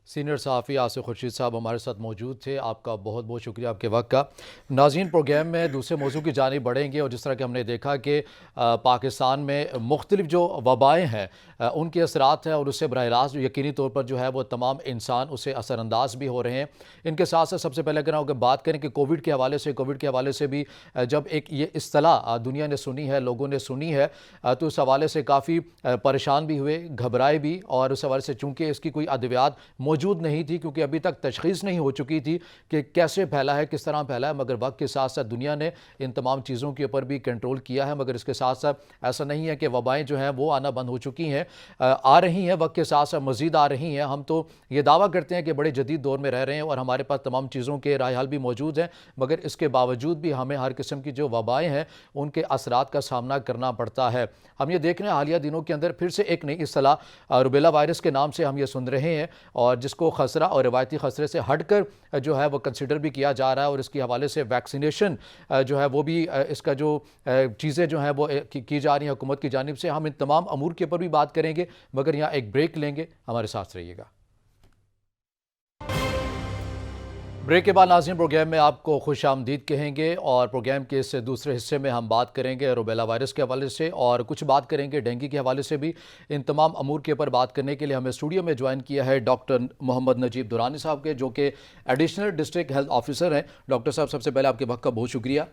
सीनियर सहाफ़ी आसिफ खुर्शीद साहब हमारे साथ मौजूद थे। आपका बहुत बहुत शुक्रिया आपके वक्त का। नाज़रीन, प्रोग्राम में दूसरे मौजू की जानिब बढ़ेंगे और जिस तरह कि हमने देखा कि पाकिस्तान में मुख्तलिफ जो वबाएँ हैं उनके असरात हैं और उससे बराह रास्त यकीनी तौर पर जो है वो तमाम इंसान उससे असरअंदाज भी हो रहे हैं। इनके साथ साथ सबसे पहले अगर बात करें कि कोविड के हवाले से भी जब एक ये इस्तिलाह दुनिया ने सुनी है, लोगों ने सुनी है, तो उस हवाले से काफ़ी परेशान भी हुए, घबराए भी, और उस हवाले से चूँकि इसकी कोई अद्वियात मौजूद नहीं थी, क्योंकि अभी तक तशख़ीस नहीं हो चुकी थी कि कैसे फैला है, किस तरह फैला है, मगर वक्त के साथ साथ दुनिया ने इन तमाम चीज़ों के ऊपर भी कंट्रोल किया है। मगर इसके साथ साथ ऐसा नहीं है कि वबाएँ जो हैं वो आना बंद हो चुकी हैं, आ रही हैं, वक्त के साथ साथ मज़ीद आ रही हैं। हम तो ये दावा करते हैं कि बड़े जदीद दौर में रह रहे हैं और हमारे पास तमाम चीज़ों के राय हल भी मौजूद हैं, मगर इसके बावजूद भी हमें हर किस्म की जो वबाएँ हैं उनके असरात का सामना करना पड़ता है। हम ये देख रहे हैं हालिया दिनों के अंदर फिर से एक नई इस्तिलाह रुबेला वायरस के नाम से हम ये सुन रहे हैं, और जिसको खसरा और रिवायती खसरे से हटकर जो है वो कंसिडर भी किया जा रहा है, और इसके हवाले से वैक्सीनेशन जो है वो भी इसका जो चीज़ें जो हैं वो की जा रही हैं हुकूमत की जानिब से। हम इन तमाम अमूर के ऊपर भी बात करेंगे, मगर यहाँ एक ब्रेक लेंगे, हमारे साथ रहिएगा। ब्रेक के बाद नाज़रीन प्रोग्राम में आपको खुश आमदीद कहेंगे और प्रोग्राम के इस दूसरे हिस्से में हम बात करेंगे रूबेला वायरस के हवाले से और कुछ बात करेंगे डेंगू के हवाले से भी। इन तमाम अमूर के ऊपर बात करने के लिए हमें स्टूडियो में ज्वाइन किया है डॉक्टर मोहम्मद नजीब दुरानी साहब के, जो कि एडिशनल डिस्ट्रिक्ट हेल्थ ऑफिसर हैं। डॉक्टर साहब, सबसे पहले आपके वक्त का बहुत शुक्रिया।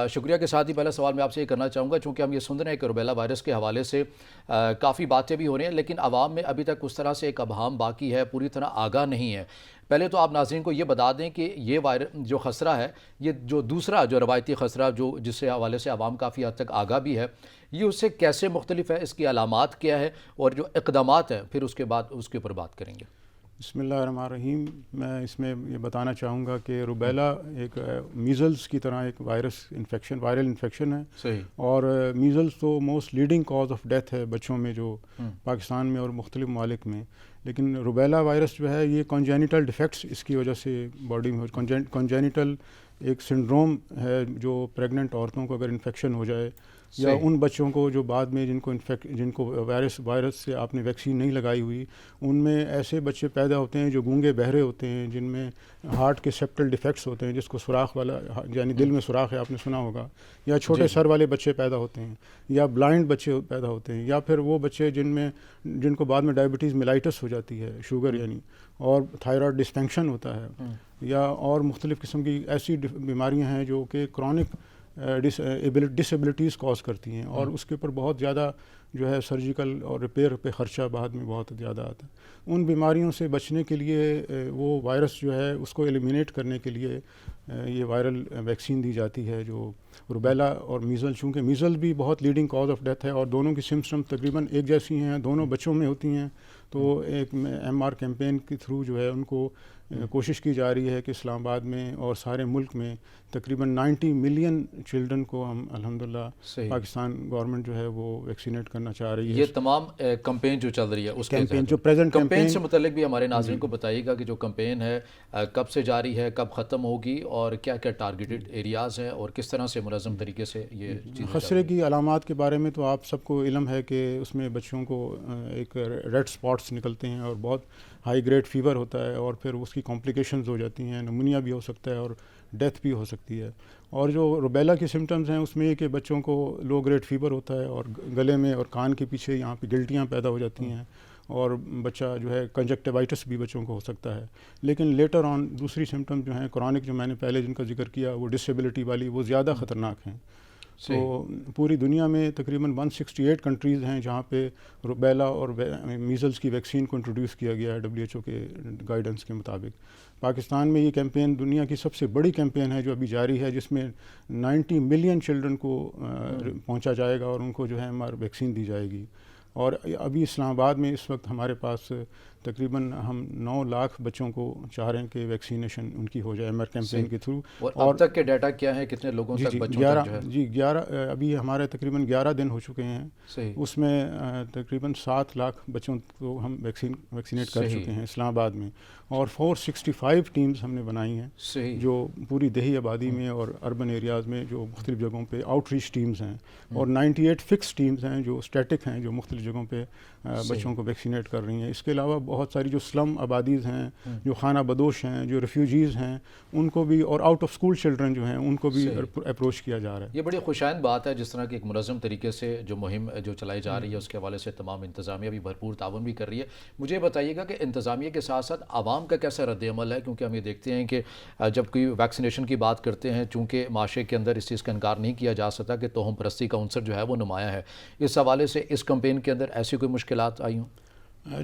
शुक्रिया के साथ ही पहला सवाल मैं आपसे ये करना चाहूँगा, चूँकि हम ये सुन रहे हैं कि रूबेला वायरस के हवाले से काफ़ी बातें भी हो रही हैं, लेकिन आवाम में अभी तक उस तरह से एक अभाम बाकी है, पूरी तरह आगाह नहीं है। पहले तो आप नाज़रीन को ये बता दें कि ये वायरस जो खसरा है, ये जो दूसरा जो रवायती खसरा जो जिससे हवाले से आवाम काफ़ी हद तक आगाह भी है, ये उससे कैसे मुख्तलिफ है, इसकी अलामात क्या है और जो इक़दामात हैं, फिर उसके बाद उसके ऊपर बात करेंगे। बिस्मिल्लाहिर्रहमानिर्रहीम। मैं इसमें ये बताना चाहूँगा कि रूबेला एक मीज़ल्स की तरह एक वायरल इन्फेक्शन है। सही। और मीज़ल्स तो most leading cause of death है बच्चों में, जो पाकिस्तान में और मुख्तलिफ ममालिक में। लेकिन रूबेला वायरस जो है ये कॉन्जेनिटल डिफेक्ट्स इसकी वजह से बॉडी में कॉन्जेनिटल एक सिंड्रोम है, जो प्रेग्नेंट औरतों को अगर इन्फेक्शन हो जाए या उन बच्चों को जो बाद में जिनको वायरस से आपने वैक्सीन नहीं लगाई हुई, उनमें ऐसे बच्चे पैदा होते हैं जो गूंगे बहरे होते हैं, जिनमें हार्ट के सेप्टल डिफेक्ट्स होते हैं, जिसको सुराख वाला यानी दिल में सुराख है, आपने सुना होगा। या छोटे सर वाले बच्चे पैदा होते हैं, या ब्लाइंड बच्चे पैदा होते हैं, या फिर वो बच्चे जिनको बाद में डायबिटीज़ मेलाइटस हो जाती है, शुगर यानी, और थायराइड डिस्फंक्शन होता है, या और मुख्तलिफ़ किस्म की ऐसी बीमारियाँ हैं जो कि क्रॉनिक डिसेबिलिटीज़ कॉज करती हैं, और उसके ऊपर बहुत ज़्यादा जो है सर्जिकल और रिपेयर पे ख़र्चा बाद में बहुत ज़्यादा आता है। उन बीमारियों से बचने के लिए वो वायरस जो है उसको एलिमिनेट करने के लिए ये वायरल वैक्सीन दी जाती है, जो रूबेला और मीज़ल। चूँकि मीज़ल भी बहुत लीडिंग कॉज ऑफ डेथ है और दोनों की सिम्पटम्स तकरीबन एक जैसी हैं, दोनों बच्चों में होती हैं। तो एक MR कैंपेन के थ्रू जो है उनको कोशिश की जा रही है कि इस्लामाबाद में और सारे मुल्क में तकरीबन 90 मिलियन चिल्ड्रन को हम अल्हम्दुलिल्लाह पाकिस्तान गवर्नमेंट जो है वो वैक्सीनेट करना चाह रही है। ये तमाम कैंपेन जो चल रही है उसके कैंपेन जो प्रेजेंट कैंपेन से मुतल्लिक भी हमारे नाज़रीन को बताइएगा कि जो कैंपेन है कब से जारी है, कब ख़त्म होगी और क्या क्या टारगेटेड एरियाज़ हैं और किस तरह से मुनज़्ज़म तरीके से ये खसरे की अलामात के बारे में तो आप सबको इल्म है कि उसमें बच्चों को एक रेड स्पॉट्स निकलते हैं और बहुत हाई ग्रेड फीवर होता है, और फिर उसकी कॉम्प्लिकेशंस हो जाती हैं, नमूनिया भी हो सकता है और डेथ भी हो सकती है। और जो रूबेला के सिम्टम्स हैं उसमें ये कि बच्चों को लो ग्रेड फीवर होता है और गले में और कान के पीछे यहाँ पे गिल्टियाँ पैदा हो जाती हैं, और बच्चा जो है कंजक्टिवाइटिस भी बच्चों को हो सकता है। लेकिन लेटर ऑन दूसरी सिम्टम्स जो हैं क्रॉनिक, जो मैंने पहले जिनका जिक्र किया, वो डिसेबिलिटी वाली, वो ज़्यादा ख़तरनाक हैं। तो पूरी दुनिया में तकरीबन 168 कंट्रीज़ हैं जहाँ पे रूबेला और मीज़ल्स की वैक्सीन को इंट्रोड्यूस किया गया है WHO के गाइडेंस के मुताबिक। पाकिस्तान में ये कैंपेन दुनिया की सबसे बड़ी कैंपेन है जो अभी जारी है, जिसमें 90 मिलियन चिल्ड्रन को पहुँचा जाएगा और उनको जो है MR वैक्सीन दी जाएगी। और अभी इस्लामाबाद में इस वक्त हमारे पास तकरीबन हम 9 लाख बच्चों को चाह रहे हैं कि वैक्सीनेशन उनकी हो जाए MR कैंपेन के थ्रू। और अब तक के डाटा क्या है, कितने लोगों तक बच्चों तक जो है? 11 अभी हमारे तकरीबन 11 दिन हो चुके हैं। उसमें तकरीबन 7 लाख बच्चों को हम वैक्सीनेट कर चुके हैं इस्लामाबाद में, और 465 टीम्स हमने बनाई हैं जो पूरी देही आबादी में और अर्बन एरियाज़ में जो मुख्तलिफ जगहों पे आउटरीच टीम्स हैं, और 98 फिक्स टीम्स हैं जो स्टैटिक हैं, जो मुख्तलिफ जगहों पे बच्चों को वैक्सीनेट कर रही हैं। इसके अलावा बहुत सारी जो स्लम आबादीज़ हैं, जो खाना बदोश हैं, जो रेफ्यूजीज़ हैं, उनको भी, और आउट ऑफ स्कूल चिल्ड्रन जो हैं उनको भी अप्रोच किया जा रहा है। ये बड़ी खुशाइन बात है जिस तरह की एक मुनज़्ज़म तरीके से जो मुहिम जो चलाई जा रही है उसके हवाले से तमाम इंतज़ामिया भी भरपूर ताउन भी कर रही है। मुझे बताइएगा कि इंतज़ामिया के साथ साथ आवाम का कैसा रद्द-ए-अमल है, क्योंकि हम ये देखते हैं कि जब कोई वैक्सीनेशन की बात करते हैं, चूँकि माशरे के अंदर इस चीज़ का इनकार नहीं किया जा सकता कि तोहम परस्ती का उनसर जो है वो नुमाया है। इस हवाले से इस कैंपेन के अंदर ऐसी कोई मुश्किलात आई हों?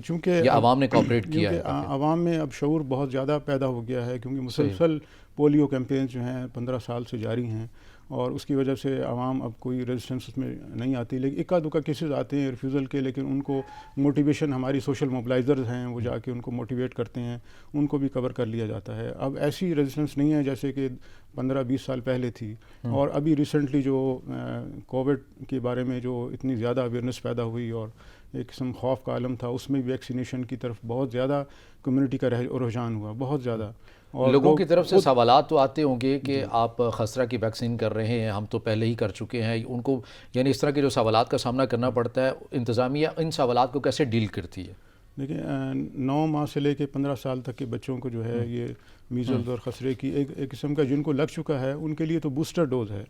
चूँकि आवाम ने कोऑपरेट किया है, आवाम में अब शऊर बहुत ज़्यादा पैदा हो गया है, क्योंकि मुसलसल पोलियो कैंपेन जो हैं 15 साल से जारी हैं, और उसकी वजह से आवाम अब कोई रेजिस्टेंस उसमें नहीं आती। लेकिन इक्का दुक्का केसेस आते हैं रिफ्यूज़ल के, लेकिन उनको मोटिवेशन हमारी सोशल मोबिलाइज़र्स हैं, वो जाके उनको मोटिवेट करते हैं, उनको भी कवर कर लिया जाता है। अब ऐसी रेजिस्टेंस नहीं है जैसे कि 15-20 साल पहले थी। और अभी रिसेंटली जो कोविड के बारे में जो इतनी ज़्यादा अवेयरनेस पैदा हुई और एक किस्म खौफ का आलम था, उसमें वैक्सीनेशन की तरफ बहुत ज़्यादा कम्युनिटी का रुझान हुआ, बहुत ज़्यादा। और लोगों की तरफ से सवालात तो आते होंगे कि आप खसरा की वैक्सीन कर रहे हैं, हम तो पहले ही कर चुके हैं, उनको यानी इस तरह के जो सवालात का सामना करना पड़ता है, इंतज़ामिया इन सवालात को कैसे डील करती है? देखिए 9 माह से लेके 15 साल तक के बच्चों को जो है ये मीज़ल्स और खसरे की एक किस्म का जिनको लग चुका है उनके लिए तो बूस्टर डोज है,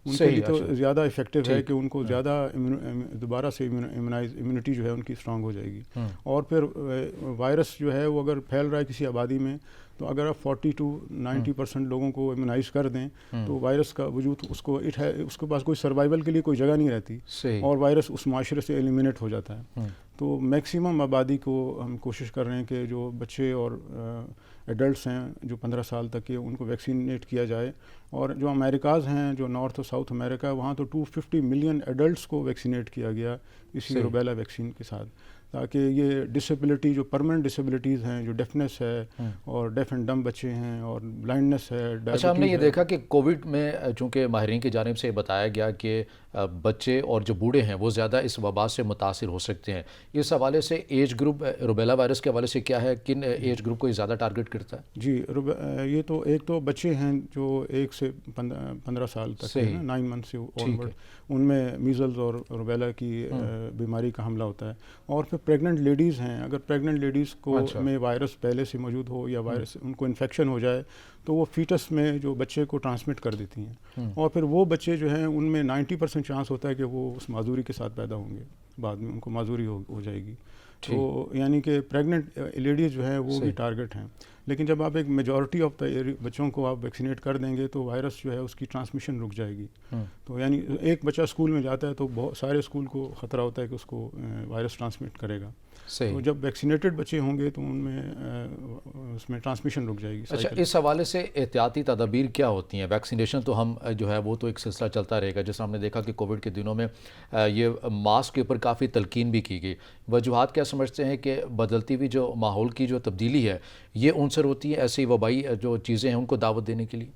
उनके सही, लिए तो अच्छा। ज़्यादा इफेक्टिव है ठीक। कि उनको ज़्यादा दोबारा से इम्यूनिटी जो है उनकी स्ट्रांग हो जाएगी। और फिर वायरस जो है वो अगर फैल रहा है किसी आबादी में, तो अगर आप 40 to 90% लोगों को इम्यूनाइज कर दें तो वायरस का वजूद उसको उसके पास कोई सर्वाइवल के लिए कोई जगह नहीं रहती सही। और वायरस उस माशरे से एलिमिनेट हो जाता है। तो मैक्सिमम आबादी को हम कोशिश कर रहे हैं कि जो बच्चे और एडल्ट्स हैं जो 15 साल तक के, उनको वैक्सीनेट किया जाए। और जो अमेरिकाज़ हैं, जो नॉर्थ और साउथ अमेरिका, वहाँ तो 250 मिलियन एडल्ट्स को वैक्सीनेट किया गया इसी रूबेला वैक्सीन के साथ, ताकि ये डिसेबिलिटी जो परमानेंट डिसेबिलिटीज़ हैं, जो डेफनेस है और डेफ एंड डम बच्चे हैं और ब्लाइंडनेस है, अच्छा, हमने ये डायबिटीज़ है। देखा कि कोविड में चूँकि माहिरीन की जानिब से बताया गया कि बच्चे और जो बूढ़े हैं वो ज़्यादा इस वबा से मुतासिर हो सकते हैं। इस हवाले से एज ग्रुप रूबेला वायरस के हवाले से क्या है, किन एज ग्रुप को ये ज़्यादा टारगेट करता है? जी, ये तो एक तो बच्चे हैं जो 1 से 15 साल तक सही। है, 9 मंथ से ठीक ऑनवर्ड, है। उनमें मीज़ल्स और रूबेला की बीमारी का हमला होता है। और फिर प्रेग्नेंट लेडीज़ हैं, अगर प्रेग्नेंट लेडीज़ को अच्छा। में वायरस पहले से मौजूद हो या वायरस उनको इन्फेक्शन हो जाए तो वो फीटस में जो बच्चे को ट्रांसमिट कर देती हैं। और फिर वो बच्चे जो हैं उनमें 90% चांस होता है कि वो उस माजूरी के साथ पैदा होंगे, बाद में उनको माजूरी हो जाएगी। तो यानी कि प्रेग्नेंट लेडीज़ जो है वो भी टारगेट हैं। लेकिन जब आप एक मेजॉरिटी ऑफ द बच्चों को आप वैक्सीनेट कर देंगे तो वायरस जो है उसकी ट्रांसमिशन रुक जाएगी। तो यानी एक बच्चा स्कूल में जाता है तो बहुत सारे स्कूल को ख़तरा होता है कि उसको वायरस ट्रांसमिट करेगा। तो जब वैक्सीनेटेड बच्चे होंगे तो उनमें उसमें ट्रांसमिशन रुक जाएगी। अच्छा, इस हवाले से एहतियाती तदाबीर क्या होती हैं? वैक्सीनेशन तो हम जो है वो तो एक सिलसिला चलता रहेगा, जैसे हमने देखा कि कोविड के दिनों में ये मास्क के ऊपर काफ़ी तलकीन भी की गई। वजूहात क्या समझते हैं कि बदलती हुई जो माहौल की जो तब्दीली है ये उनसर होती है ऐसी वबाई जो चीज़ें हैं उनको दावत देने के लिए?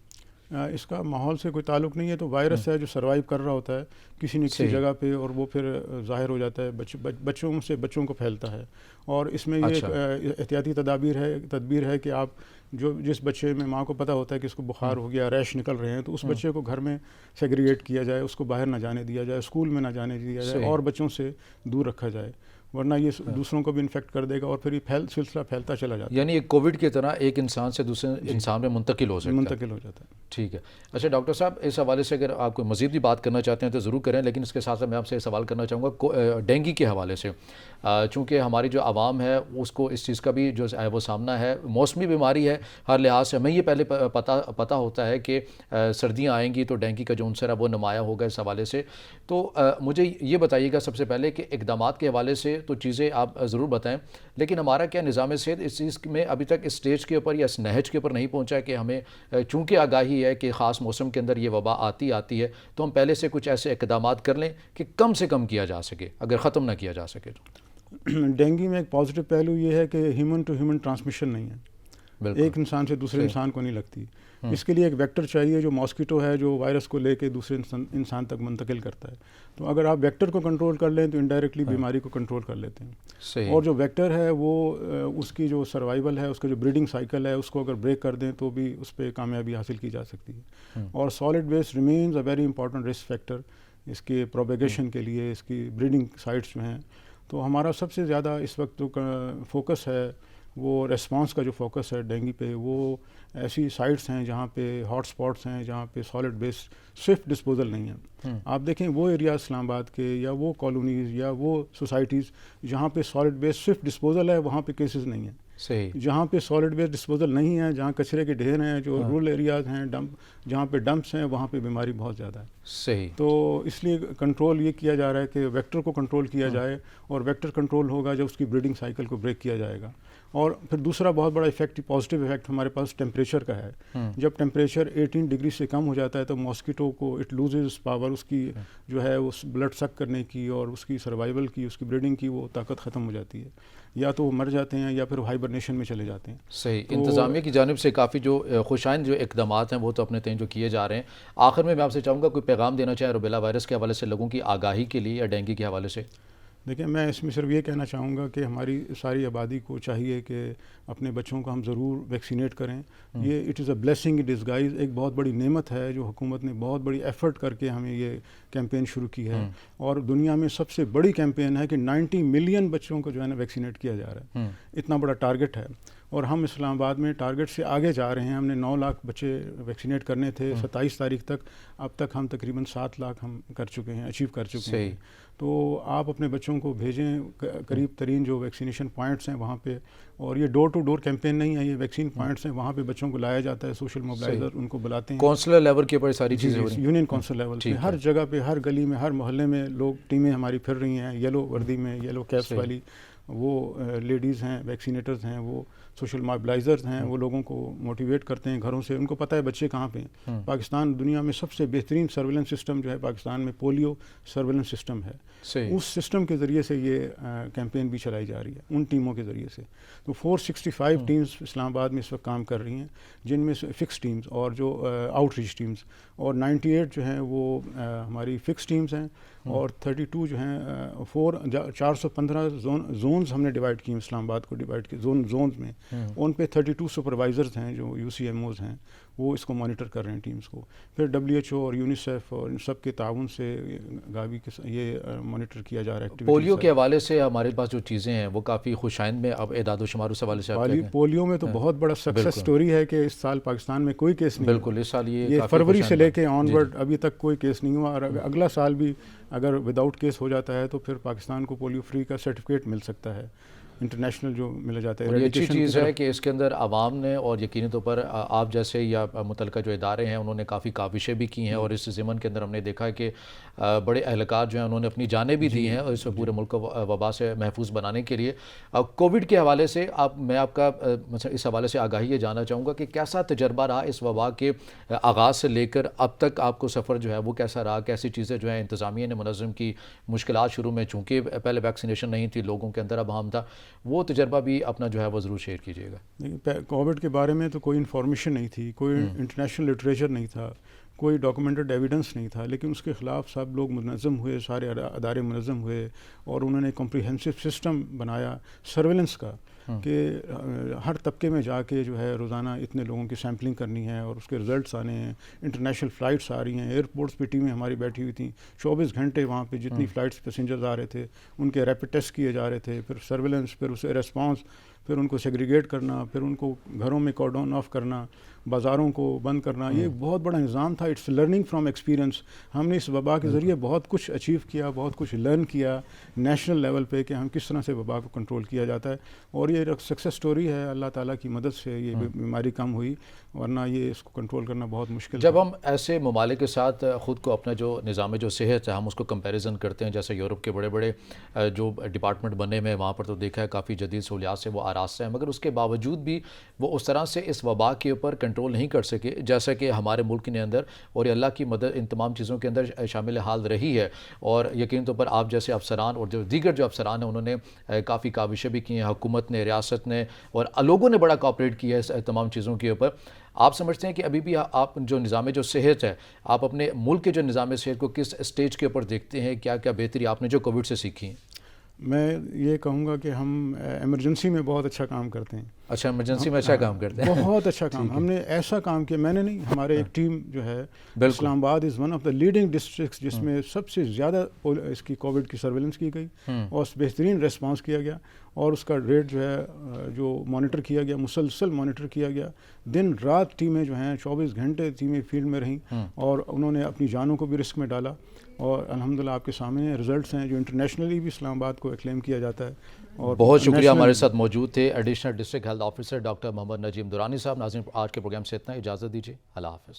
इसका माहौल से कोई ताल्लुक़ नहीं है, तो वायरस है जो सर्वाइव कर रहा होता है किसी न किसी जगह पे और वो फिर ज़ाहिर हो जाता है, बच्चों से बच्चों को फैलता है। और इसमें ये अच्छा। एक एहतियाती तदबीर है कि आप जिस बच्चे में माँ को पता होता है कि इसको बुखार हो गया, रैश निकल रहे हैं, तो उस बच्चे को घर में सेग्रीगेट किया जाए, उसको बाहर ना जाने दिया जाए, स्कूल में ना जाने दिया जाए और बच्चों से दूर रखा जाए, वरना ये दूसरों को भी इन्फेक्ट कर देगा और फिर ये सिलसिला फैलता चला जाता है। यानी ये कोविड की तरह एक इंसान से दूसरे इंसान में मुंतकिल हो सकता है। मुंतकिल हो जाता है। ठीक है। अच्छा डॉक्टर साहब, इस हवाले से अगर आप कोई मज़ीद भी बात करना चाहते हैं तो ज़रूर करें, लेकिन इसके साथ साथ मैं आपसे सवाल करना चाहूँगा डेंगू के हवाले से। चूँकि हमारी जो आवाम है उसको इस चीज़ का भी जो है वो सामना है, मौसमी बीमारी है हर लिहाज से। हमें ये पहले पता होता है कि सर्दियाँ आएंगी तो डेंगू का जो उनसर है वो नुमाया होगा इस हवाले से। तो मुझे ये बताइएगा सबसे पहले कि इक़दामात के हवाले से तो चीज़ें आप ज़रूर बताएं, लेकिन हमारा क्या निज़ाम सेहत इस चीज़ में अभी तक इस स्टेज के ऊपर या इस नहज के ऊपर नहीं पहुँचा है कि हमें चूँकि आगाही है कि ख़ास मौसम के अंदर ये वबा आती है, तो हम पहले से कुछ ऐसे इक़दामात कर लें कि कम से कम किया जा सके, अगर ख़त्म ना किया जा सके तो। डेंगू में एक पॉजिटिव पहलू ये है कि ह्यूमन टू ह्यूमन ट्रांसमिशन नहीं है, एक इंसान से दूसरे इंसान को नहीं लगती। इसके लिए एक वेक्टर चाहिए जो मॉस्किटो है, जो वायरस को लेके दूसरे इंसान तक मुंतकिल करता है। तो अगर आप वेक्टर को कंट्रोल कर लें तो इनडायरेक्टली बीमारी को कंट्रोल कर लेते हैं। और जो वेक्टर है वो उसकी जो सर्वाइवल है, उसका जो ब्रीडिंग साइकिल है, उसको अगर ब्रेक कर दें तो भी उस पर कामयाबी हासिल की जा सकती है। और solid waste remains a very important risk factor इसके प्रोपेगेशन के लिए, इसकी ब्रीडिंग साइट्स जो हैं। तो हमारा सबसे ज़्यादा इस वक्त जो फोकस है वो रेस्पॉन्स का जो फोकस है डेंगू पे, वो ऐसी साइट्स हैं जहाँ पे हॉट स्पॉट्स हैं, जहाँ पे सॉलिड वेस्ट स्विफ्ट डिस्पोजल नहीं है। आप देखें वो एरिया इस्लामाबाद के या वो कॉलोनीज़ या वो सोसाइटीज़ जहाँ पे सॉलिड वेस्ट स्विफ्ट डिस्पोजल है, वहाँ पे केसेस नहीं है। सही। जहाँ पे सॉलिड वेस्ट डिस्पोजल नहीं है, जहाँ कचरे के ढेर हैं, जो रूरल एरियाज़ हैं, जहाँ पे डंप्स हैं, वहाँ पे बीमारी बहुत ज़्यादा है। सही। तो इसलिए कंट्रोल ये किया जा रहा है कि वेक्टर को कंट्रोल किया जाए, और वेक्टर कंट्रोल होगा जब उसकी ब्रीडिंग साइकिल को ब्रेक किया जाएगा। और फिर दूसरा बहुत बड़ा इफेक्ट, पॉजिटिव इफेक्ट हमारे पास टेम्परेचर का है। जब टेम्परेचर 18 डिग्री से कम हो जाता है तो मॉस्किटो को इट लूजेस पावर, उसकी जो है उस ब्लड सक करने की और उसकी सर्वाइवल की, उसकी ब्रीडिंग की वो ताकत ख़त्म हो जाती है, या तो वो मर जाते हैं या फिर हाइबरनेशन में चले जाते हैं। सही। तो इंतज़ामिया की जानिब से काफ़ी जो खुशाइन जो इक़दामात हैं वो तो अपने तय जो किए जा रहे हैं। आखिर में मैं आपसे चाहूँगा कोई पैगाम देना चाहें रूबेला वायरस के हवाले से लोगों की आगाही के लिए या डेंगू के हवाले से? देखिए, मैं इसमें सिर्फ ये कहना चाहूँगा कि हमारी सारी आबादी को चाहिए कि अपने बच्चों को हम ज़रूर वैक्सीनेट करें। ये it is a blessing in disguise, एक बहुत बड़ी नेमत है जो हुकूमत ने बहुत बड़ी एफ़र्ट करके हमें ये कैंपेन शुरू की है। और दुनिया में सबसे बड़ी कैंपेन है कि 90 मिलियन बच्चों को जो है ना वैक्सीनेट किया जा रहा है। इतना बड़ा टारगेट है और हम इस्लामाबाद में टारगेट से आगे जा रहे हैं। हमने 9 लाख बच्चे वैक्सीनेट करने थे 27 तारीख तक, अब तक हम तकरीबन 7 लाख हम कर चुके हैं, अचीव कर चुके हैं। तो आप अपने बच्चों को भेजें करीब तरीन जो वैक्सीनेशन पॉइंट्स हैं वहाँ पे, और ये डोर टू डोर कैंपेन नहीं है, ये वैक्सीन पॉइंट्स हैं, वहाँ पे बच्चों को लाया जाता है, सोशल मोबिलाइजर उनको बुलाते हैं, कौंसलर लेवल के ऊपर सारी चीज़ें हो रही हैं, यूनियन काउंसिल लेवल पे, हर जगह पे, हर गली में, हर मोहल्ले में लोग, टीमें हमारी फिर रही हैं येलो वर्दी में, येलो कैप्स वाली, वो लेडीज़ हैं, वैक्सीनेटर्स हैं, वो सोशल मोबिलाइजर्स हैं, वो लोगों को मोटिवेट करते हैं घरों से, उनको पता है बच्चे कहाँ पे हैं। पाकिस्तान दुनिया में सबसे बेहतरीन सर्वेलेंस सिस्टम जो है पाकिस्तान में पोलियो सर्वेलेंस सिस्टम है। उस सिस्टम के ज़रिए से ये कैंपेन भी चलाई जा रही है, उन टीमों के ज़रिए से। तो 465 टीम्स इस्लामाबाद में इस वक्त काम कर रही हैं, जिनमें से फिक्स टीम्स और जो आउटरीच टीम्स, और 98 जो हैं वो हमारी फिक्स टीम्स हैं, और 32 जो हैं 415 जोन्स हमने डिवाइड किए, इस्लामाबाद को डिवाइड किए जोन्स में। उन पे 32 सुपरवाइज़र्स हैं जो UCMOs हैं, वो इसको मॉनिटर कर रहे हैं टीम्स को। फिर WHO और यूनिसेफ और इन सब के ताउन से गावी के ये मॉनिटर किया जा रहा है। पोलियो के हवाले से हमारे पास जो चीज़ें हैं वो काफ़ी खुशाइंद में अब एदाद शुमार उस हवाले से पोलियो में तो बहुत बड़ा सक्सेस स्टोरी है कि इस साल पाकिस्तान में कोई केस नहीं। बिल्कुल, इस साल ये फरवरी से लेके ऑनवर्ड अभी तक कोई केस नहीं हुआ, और अगला साल भी अगर विदाउट केस हो जाता है तो फिर पाकिस्तान को पोलियो फ्री का सर्टिफिकेट मिल सकता है, इंटरनेशनल जो मिल जाता है। ये अच्छी चीज़ है कि इसके अंदर आवाम ने और यकीनी तौर पर आप जैसे या मुतलका जो इदारे हैं उन्होंने काफ़ी काविशें भी की हैं, और इस ज़िमन के अंदर हमने देखा है कि बड़े एहलकार जो हैं उन्होंने अपनी जानें भी दी हैं और इस पूरे मुल्क को वबा से महफूज बनाने के लिए। कोविड के हवाले से मैं आपका मतलब इस हवाले से आगाही ये जानना चाहूँगा कि कैसा तजर्बा रहा इस वबा के आगाज़ से लेकर अब तक, आपको सफ़र जो है वो कैसा रहा, कैसी चीज़ें जो है इंतज़ामिया ने मुनज़्ज़म की, मुश्किलात शुरू में चूँकि पहले वैक्सीनेशन नहीं थी, लोगों के अंदर अब हम था, वो तजर्बा भी अपना जो है वो ज़रूर शेयर कीजिएगा। कोविड के बारे में तो कोई इन्फॉर्मेशन नहीं थी, कोई इंटरनेशनल लिटरेचर नहीं था, कोई डॉक्यूमेंटेड एविडेंस नहीं था, लेकिन उसके ख़िलाफ़ सब लोग मुनज़्ज़म हुए, सारे अदारे मुनज़्ज़म हुए, और उन्होंने कॉम्प्रिहेंसिव सिस्टम बनाया सर्वेलेंस का कि हर तबके में जाके जो है रोज़ाना इतने लोगों की सैम्पलिंग करनी है और उसके रिज़ल्ट्स आने हैं। इंटरनेशनल फ़्लाइट्स आ रही हैं, एयरपोर्ट्स पे टीमें हमारी बैठी हुई थी 24 घंटे वहाँ पे, जितनी फ़्लाइट्स पैसेंजर्स आ रहे थे उनके रैपिड टेस्ट किए जा रहे थे, फिर सर्वेलेंस, फिर उसे रेस्पॉन्स, फिर उनको सेग्रीगेट करना, फिर उनको घरों में कॉर्डन ऑफ करना, बाज़ारों को बंद करना। ये एक बहुत बड़ा निज़ाम था। It's learning from experience. हमने इस वबा के ज़रिए बहुत कुछ अचीव किया, बहुत कुछ लर्न किया नेशनल लेवल पे कि हम किस तरह से वबा को कंट्रोल किया जाता है, और ये एक सक्सेस स्टोरी है। अल्लाह ताला की मदद से ये बीमारी कम हुई, वरना ये इसको कंट्रोल करना बहुत मुश्किल। जब हम ऐसे ममालिक के साथ ख़ुद को अपना जो निज़ाम जो सेहत है हम उसको कंपैरिजन करते हैं, जैसे यूरोप के बड़े बड़े जो डिपार्टमेंट बने हुए हैं वहाँ पर तो देखा है काफ़ी जदीद सहूलियात से वो आरास्ते हैं, मगर उसके बावजूद भी वो उस तरह से इस वबा के ऊपर कंट्रोल नहीं कर सके जैसा कि हमारे मुल्क के अंदर, और ये अल्लाह की मदद इन तमाम चीज़ों के अंदर शामिल हाल रही है। और यकीन तौर पर आप जैसे अफसरान और जो दीगर जो अफसरान हैं उन्होंने काफ़ी काविशें भी की हैं, हुकूमत ने, रियासत ने और लोगों ने बड़ा कोऑपरेट किया है इस तमाम चीज़ों के ऊपर। आप समझते हैं कि अभी भी आप जो निज़ाम जो सेहत है, आप अपने मुल्क के जो निज़ाम सेहत को किस स्टेज के ऊपर देखते हैं, क्या क्या बेहतरी आपने जो कोविड से सीखी है? मैं ये कहूँगा कि हम इमरजेंसी में बहुत अच्छा काम करते हैं। अच्छा, इमरजेंसी में अच्छा काम करते हैं, बहुत अच्छा काम। हमने ऐसा काम किया, मैंने नहीं, हमारे एक टीम जो है, Islamabad is one of the leading districts जिसमें सबसे ज़्यादा इसकी कोविड की सर्वेलेंस की गई और बेहतरीन रिस्पांस किया गया, और उसका रेट जो है जो मॉनिटर किया गया, मुसलसल मॉनिटर किया गया। दिन रात टीमें जो हैं 24 घंटे टीमें फील्ड में रहीं और उन्होंने अपनी जानों को भी रिस्क में डाला, और अल्हम्दुलिल्लाह आपके सामने रिजल्ट्स हैं जो इंटरनेशनली भी इस्लामाबाद को एक्लेम किया जाता है। और बहुत शुक्रिया, हमारे साथ मौजूद थे additional district health officer doctor Mohammad Nazim Durrani साहब। नाज़रीन, आज के प्रोग्राम से इतना, इजाज़त दीजिए, अल्लाह हाफ़िज़।